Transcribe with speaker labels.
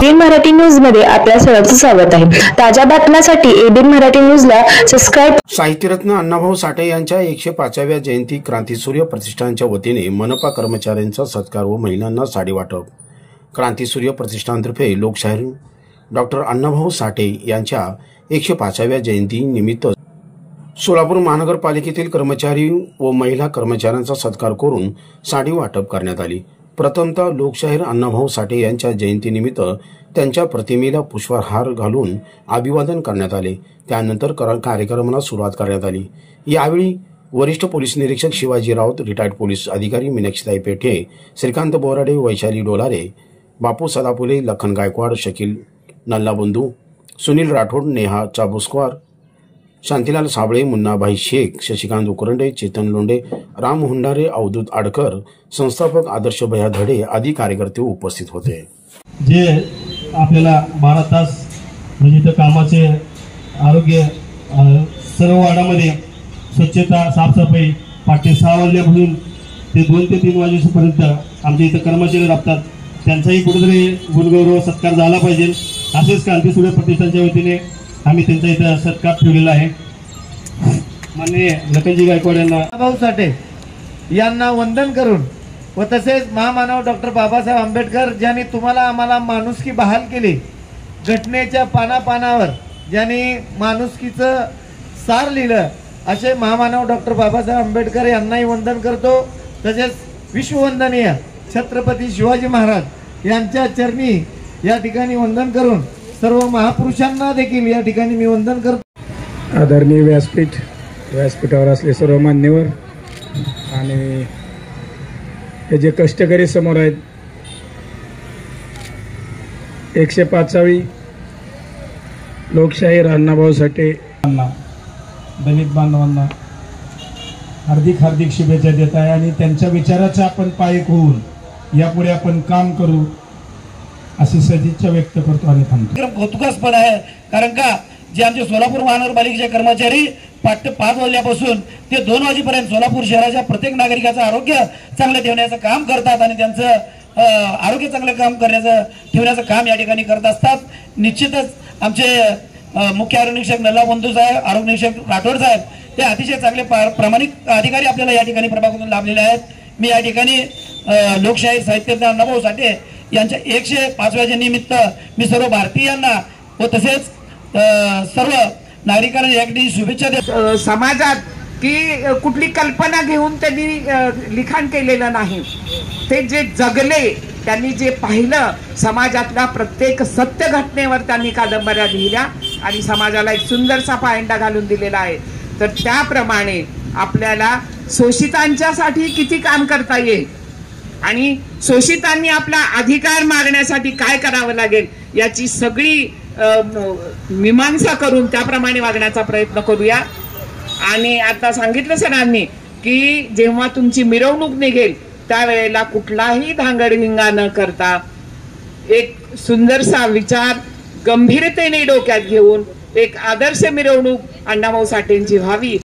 Speaker 1: ABN Marathi news मध्ये आपल्या सर्वांचं स्वागत आहे। ताज्या बातम्यांसाठी एबीएन मराठी न्यूजला सबस्क्राइब।
Speaker 2: साहित्यरत्न अण्णाभाऊ साठे यांच्या 105व्या जयंती क्रांतिसूर्य प्रतिष्ठानच्या वतीने मनपा कर्मचाऱ्यांचा सत्कार व महिलांना साडी वाटप। क्रांतिसूर्य प्रतिष्ठानतर्फे लोकशाहीर डॉक्टर अण्णाभाऊ साठे यांच्या 105व्या जयंती निमित्त सोलापूर महानगरपालिकेतील कर्मचारी व महिला कर्मचाऱ्यांचा सत्कार करून साडी वाटप करण्यात आली। प्रथमतः लोकशाहीर अण्णाभाऊ साठे यांच्या जयंतीनिमित्त त्यांच्या प्रतिमेला पुष्पहार घालून अभिवादन करण्यात आले। त्यानंतर कार्यक्रमाला सुरुवात करण्यात आली। यावेळी वरिष्ठ पोलीस निरीक्षक शिवाजी राऊत, रिटायर्ड पोलीस अधिकारी मीनाक्षीताई पेठे, श्रीकांत बोराडे, वैशाली डोलारे, बापू सदापुले, लखन गायकवाड, शकील नल्लाबंधू, सुनील राठोड, नेहा चाबुस्कर, शांतीलाल साबळे, मुन्नाभाई शेख, शशिकांत उकरंडे, चेतन लोंढे, राम हुंडारे, अवधूत आडकर, संस्थापक आदर्श भैया धडे आदी कार्यकर्ते उपस्थित होते।
Speaker 3: जे आपल्याला 12 तास म्हणजे कामाचे आरोग्य सर्व वार्डामध्ये स्वच्छता साफसफाई पाठी 6 वाजल्यापासून ते 2 ते 3 वाजेपर्यंत आमच्या इथं कर्मचारी राबतात। त्यांचाही कुठेतरी गुणगौरव सत्कार झाला पाहिजे। असेच क्रांतिसूर्य प्रतिष्ठानच्या वतीने आम्ही त्यांचा इथं सत्कार ठेवलेला आहे। माननीय लखनजी गायकवाड यांना
Speaker 4: भाऊ साठे यांना वंदन करून व तसेच महामानव डॉक्टर बाबासाहेब आंबेडकर ज्यांनी तुम्हाला आम्हाला माणुसकी बहाल केली, घटनेच्या पानापानावर ज्यांनी माणुसकीचं सार लिहिलं, असे महामानव डॉक्टर बाबासाहेब आंबेडकर यांनाही वंदन करतो। तसेच विश्ववंदनीय छत्रपती शिवाजी महाराज यांच्या चरणी या ठिकाणी वंदन करून सर्व महापुरुषांना देखील या ठिकाणी मी वंदन करतो।
Speaker 5: आदरणीय व्यासपीठावर असले सर्व मान्यवर आणि हे जे कष्टकरी समोर आहेत, 105वी लोकशाहीर अण्णाभाऊ साठे यांना दलित बांधवांना हार्दिक हार्दिक शुभेच्छा देत आहे आणि त्यांच्या विचाराचा आपण पायक होऊन यापुढे आपण काम करू अशी सदिच्छा व्यक्त करतो आणि थांबतो।
Speaker 6: कौतुकास्पद आहे, कारण का जे आमचे सोलापूर महानगरपालिकेचे कर्मचारी पहाटे 5 वाजल्यापासून ते 2 वाजेपर्यंत सोलापूर शहराच्या प्रत्येक नागरिकाचं आरोग्य चांगलं ठेवण्याचं काम करतात आणि त्यांचं आरोग्य चांगलं काम ठेवण्याचं काम या ठिकाणी करत असतात। निश्चितच आमचे मुख्य आरोग्य निरीक्षक नल्लाबंधू साहेब, आरोग्य निरीक्षक राठोड साहेब ते अतिशय चांगले प्रामाणिक अधिकारी आपल्याला या ठिकाणी प्रभागातून लाभलेले आहेत। मी या ठिकाणी लोकशाहीर साहित्यरत्न अण्णाभाऊ साठे यांच्या 105व्या निमित्त मी सर्व भारतीयांना व तसेच सर्व नागरिकांना या ठिकाणी शुभेच्छा देतो।
Speaker 7: समाजात की कुठली कल्पना घेऊन त्यांनी लिखाण केलेलं नाही, ते जे जगले, त्यांनी जे पाहिलं, समाजातल्या प्रत्येक सत्य घटनेवर त्यांनी कादंबऱ्या लिहिल्या आणि समाजाला एक सुंदरसा पायंडा घालून दिलेला आहे। तर त्याप्रमाणे आपल्याला शोषितांच्यासाठी किती काम करता येईल आणि शोषितांनी आपला अधिकार मागण्यासाठी काय करावं लागेल याची सगळी मीमांसा करून त्याप्रमाणे वागण्याचा प्रयत्न करूया। आणि आता सांगितलं सरांनी की जेव्हा तुमची मिरवणूक निघेल त्यावेळेला कुठलाही धांगडधिंगा न करता एक सुंदरसा विचार गंभीरतेने डोक्यात घेऊन एक आदर्श मिरवणूक अण्णाभाऊ साठेंची व्हावी।